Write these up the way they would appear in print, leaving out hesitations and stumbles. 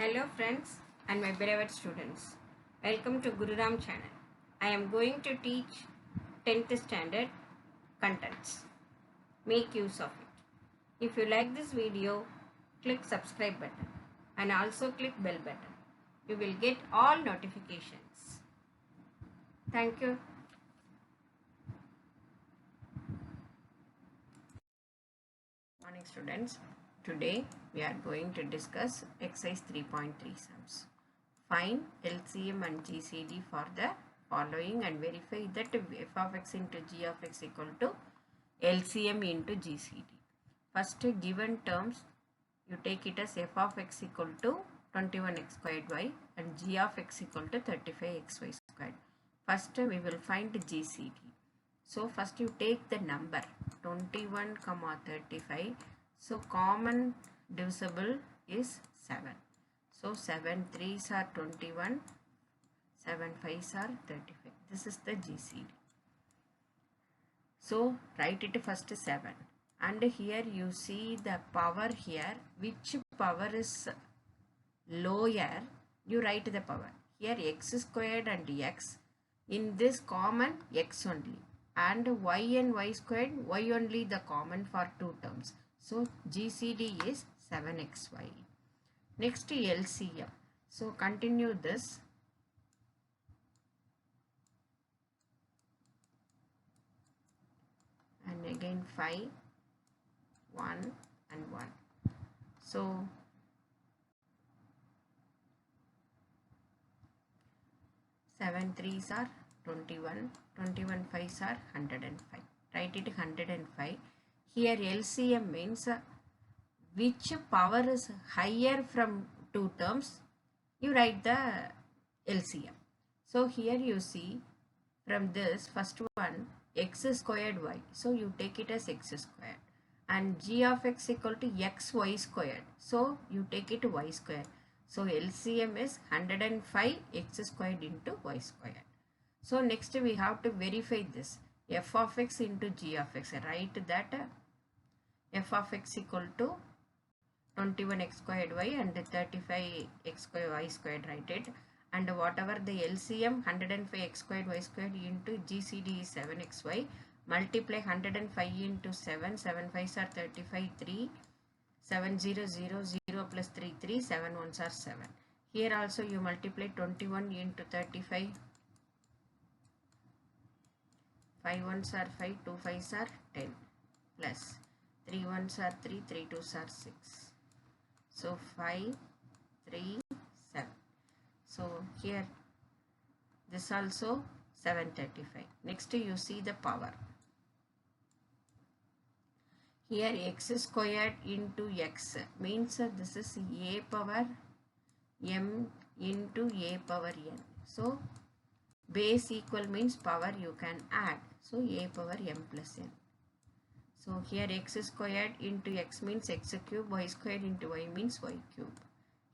Hello friends and my beloved students. Welcome to Gururam channel. I am going to teach 10th standard contents. Make use of it. If you like this video, click subscribe button and also click bell button. You will get all notifications. Thank you. Morning students. Today we are going to discuss exercise 3.3 sums. Find LCM and GCD for the following and verify that f of x into g of x equal to LCM into GCD. First, given terms, you take it as f of x equal to 21x squared y and g of x equal to 35xy squared. First, we will find GCD. So, first you take the number 21, 35. So, common divisible is 7. So 7 3s are 21, 7 5s are 35. This is the GCD. So write it first 7. And here you see the power here. Which power is lower? You write the power. Here x squared and x. In this common x only. And y and y squared, y only the common for two terms. So GCD is 7xy. Next LCM. So continue this. And again 5, 1 and 1. So 7 3s are 21, 21 5s are 105. Write it 105. Here LCM means which power is higher from two terms, you write the LCM. So here you see from this first one x squared y. So you take it as x squared. And g of x equal to xy squared. So you take it y squared. So LCM is 105 x squared into y squared. So next we have to verify this. F of x into g of x. Write that f of x equal to 21x squared y and 35x squared y squared, write it. And whatever the LCM 105x squared y squared into GCD is 7xy. Multiply 105 into 7. 7 5s are 35. 3. 7 0 0 0 plus 3 3. 7 1s are 7. Here also you multiply 21 into 35. 5 1s are 5. 2 5s are 10. Plus 3 1s are 3. 3 2s are 6. So 5, 3, 7. So here this also 735. Next you see the power. Here x squared into x means this is a power m into a power n. So base equal means power you can add. So a power m plus n. So here x squared into x means x cube, y squared into y means y cube.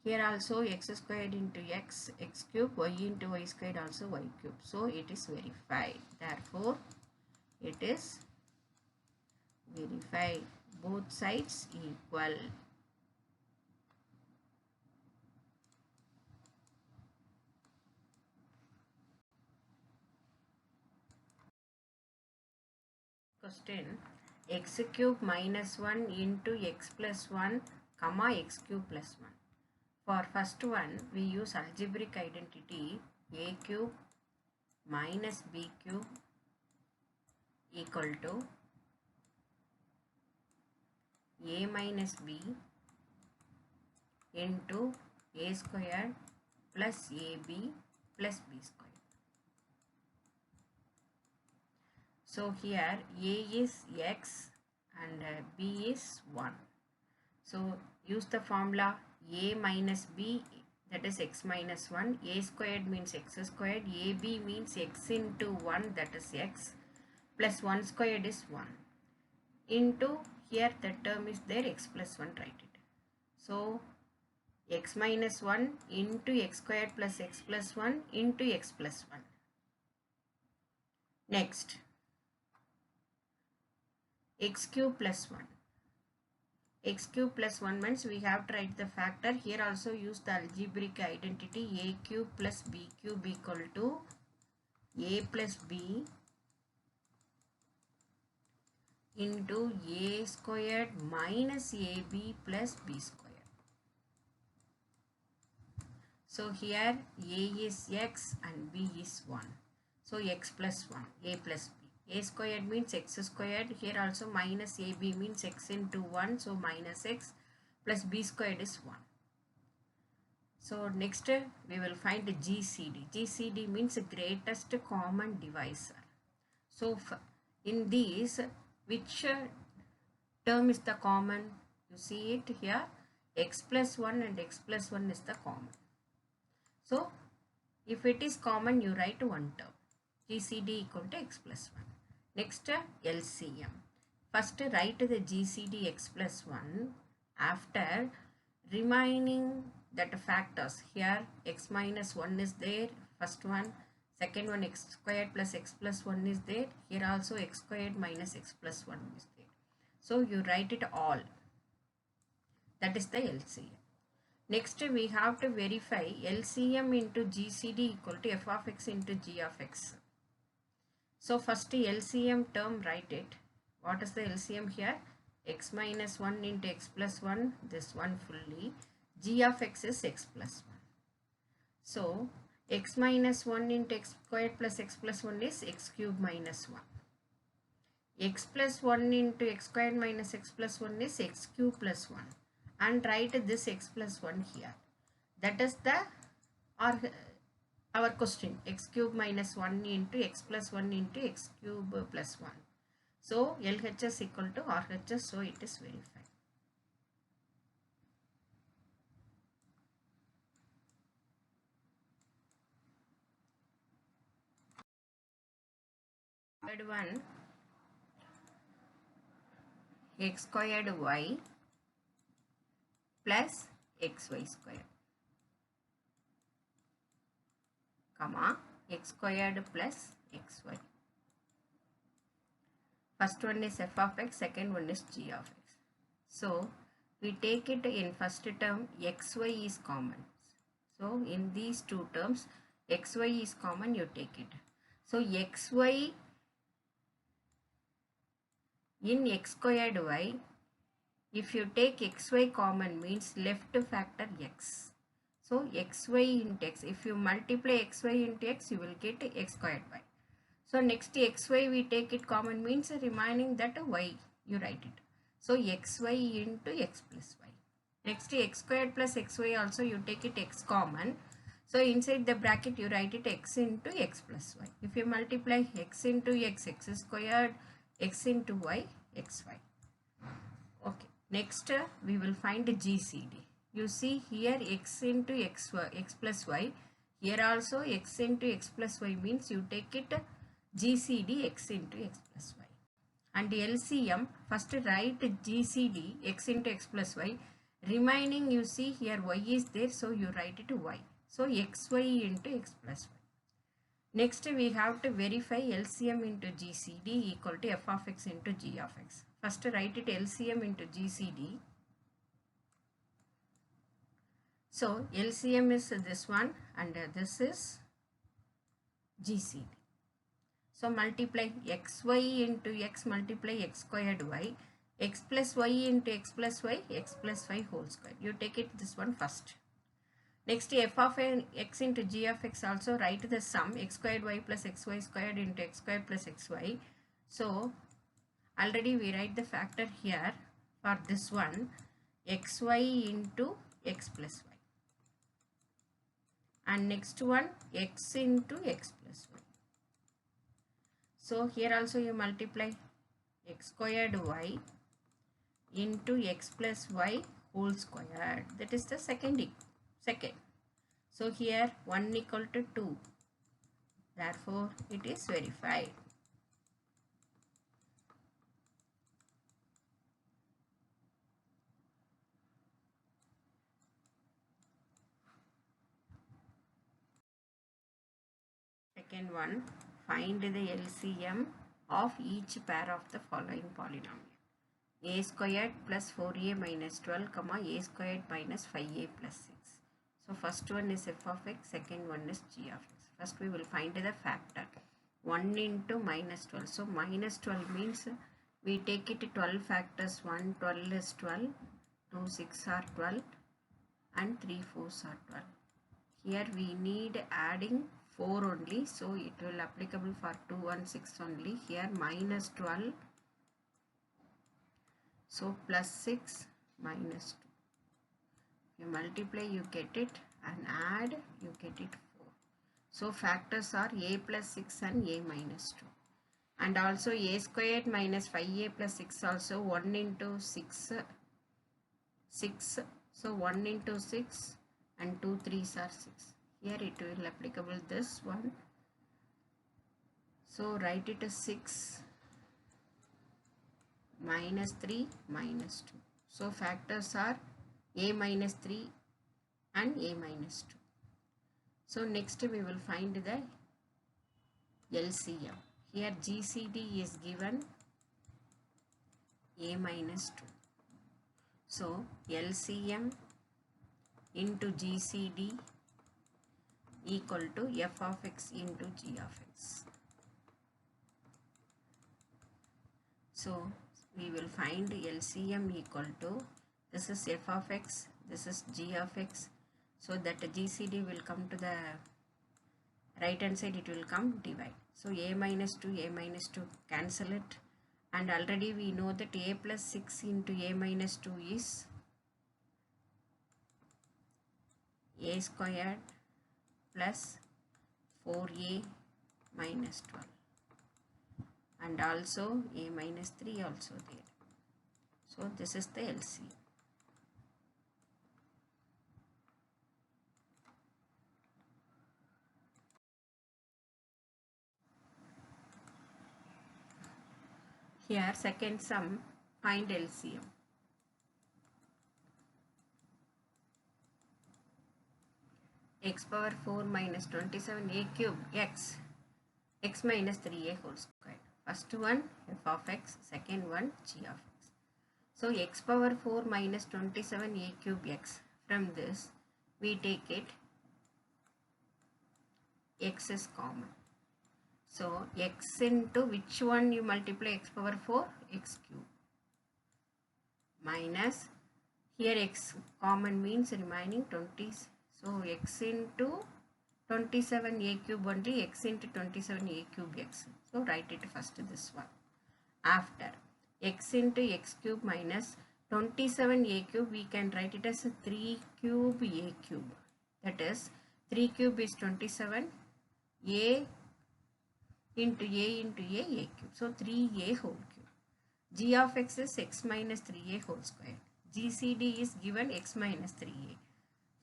Here also x squared into x, x cube, y into y squared also y cube. So it is verified. Therefore, it is verified. Both sides equal. Question. X cube minus 1 into x plus 1 comma x cube plus 1. For first one, we use algebraic identity a cube minus b cube equal to a minus b into a squared plus ab plus b squared. So here a is x and b is 1. So use the formula a minus b, that is x minus 1. A squared means x squared. ab means x into 1, that is x, plus 1 squared is 1. Into here the term is there, x plus 1, write it. So x minus 1 into x squared plus x plus 1 into x plus 1. Next, x cube plus 1. x cube plus 1 means we have to write the factor. Here also use the algebraic identity a cube plus b cube equal to a plus b into a squared minus ab plus b squared. So here a is x and b is 1. So x plus 1, a plus b. A squared means x squared. Here also minus ab means x into 1. So minus x plus b squared is 1. So next we will find GCD. GCD means greatest common divisor. So in these, which term is the common? You see it here, x plus 1 and x plus 1 is the common. So if it is common, you write one term. GCD equal to x plus 1. Next LCM. First write the GCD x plus 1 after remaining that factors. Here x minus 1 is there, first one. Second one x squared plus x plus 1 is there. Here also x squared minus x plus 1 is there. So you write it all. That is the LCM. Next we have to verify LCM into GCD equal to f of x into g of x. So first LCM term write it. What is the LCM here? X minus 1 into x plus 1, this one fully. G of x is x plus 1. So x minus 1 into x squared plus x plus 1 is x cube minus 1. X plus 1 into x squared minus x plus 1 is x cube plus 1. And write this x plus 1 here. That is the our question, x cube minus 1 into x plus 1 into x cube plus 1. So LHS equal to RHS, so it is verified. Third one, x squared y plus xy squared, comma x squared plus xy. First one is f of x, second one is g of x. So we take it in first term, xy is common. So in these two terms, xy is common, you take it. So xy in x squared y, if you take xy common means left factor x. So xy into x, if you multiply xy into x, you will get x squared y. So next xy we take it common means remaining that y, you write it. So xy into x plus y. Next x squared plus xy also you take it x common. So inside the bracket you write it x into x plus y. If you multiply x into x, x squared, x into y, xy. Okay. Next we will find GCD. You see here x into x plus y. Here also x into x plus y means you take it GCD x into x plus y. And LCM, first write GCD x into x plus y. Remaining you see here y is there, so you write it y. So xy into x plus y. Next we have to verify LCM into GCD equal to f of x into g of x. First write it LCM into GCD. So LCM is this one and this is GCD. So multiply xy into x, multiply x squared y, x plus y into x plus y, x plus y whole square. You take it this one first. Next f of x into g of x, also write the sum x squared y plus xy squared into x squared plus xy. So already we write the factor here for this one, xy into x plus y. And next one x into x plus y. So here also you multiply x squared y into x plus y whole squared. That is the second. So here 1 equal to 2. Therefore it is verified. Second one, find the LCM of each pair of the following polynomial. a squared plus 4a minus 12 comma a squared minus 5a plus 6. So first one is f of x, second one is g of x. First we will find the factor 1 into minus 12. So minus 12 means we take it 12 factors. 1 12 is 12, 2 6 are 12 and 3 4s are 12. Here we need adding 4 only, so it will applicable for 2 and 6 only. Here minus 12, so plus 6 minus 2. You multiply, you get it, and add, you get it 4. So factors are a plus 6 and a minus 2. And also a squared minus 5a plus 6 also 1 into 6, 6. So 1 into 6 and 2 3s are 6. Here it will applicable this one. So write it as 6 minus 3 minus 2. So factors are a minus 3 and a minus 2. So next we will find the LCM. Here GCD is given a minus 2. So LCM into GCD equal to f of x into g of x. So we will find LCM equal to, this is f of x, this is g of x. So that GCD will come to the right hand side, it will come divide. So a minus 2 cancel it, and already we know that a plus 6 into a minus 2 is a squared plus 4a minus 12, and also a minus 3 also there. So this is the LCM. Here second sum, find LCM. X power 4 minus 27a cube x minus 3a whole square. First one f of x, second one g of x. So x power 4 minus 27a cube x, from this we take it x is common. So x into which one you multiply x power 4? X cube. Minus, here x common means remaining 20. So x into 27a cube only, x into 27a cube x. So write it first this one. After x into x cube minus 27a cube, we can write it as a 3 cube a cube. That is 3 cube is 27, a into a cube. So 3a whole cube. G of x is x minus 3a whole square. GCD is given x minus 3a.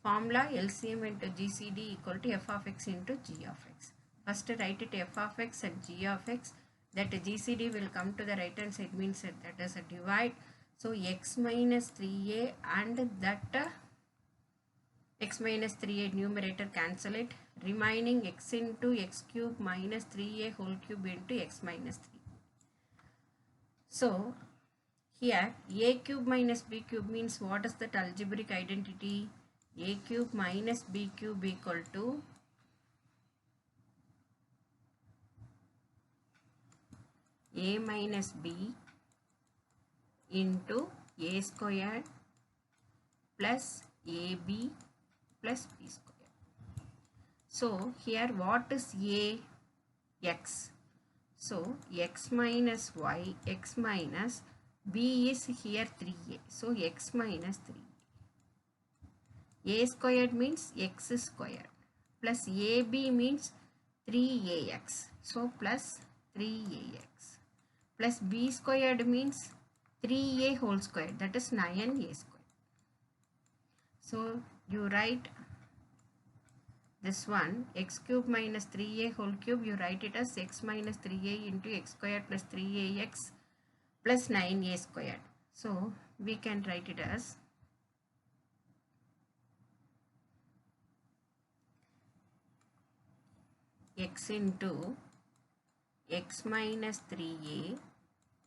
Formula LCM into GCD equal to f of x into g of x. First write it f of x and g of x. That GCD will come to the right hand side, means that is a divide. So x minus 3a and that x minus 3a numerator cancel it. Remaining x into x cube minus 3a whole cube into x minus 3. So here a cube minus b cube means what is that algebraic identity? A cube minus b cube equal to a minus b into a squared plus ab plus b squared. So here what is a? X. So x minus y, x minus b is here 3a. So x minus 3a. A squared means x squared plus ab means 3ax. So plus 3ax plus b squared means 3a whole square, that is 9a squared. So you write this one, x cube minus 3a whole cube, you write it as x minus 3a into x squared plus 3ax plus 9a squared. So we can write it as x into x minus 3a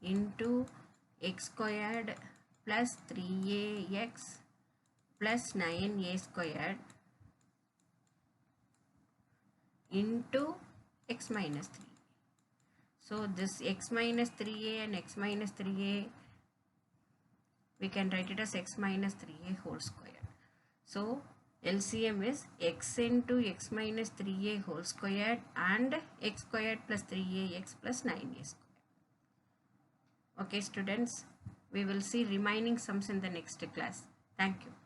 into x squared plus 3ax plus 9a squared into x minus 3. So this x minus 3a and x minus 3a, we can write it as x minus 3a whole square. So LCM is x into x minus 3a whole squared and x squared plus 3ax plus 9a squared. Okay students, we will see remaining sums in the next class. Thank you.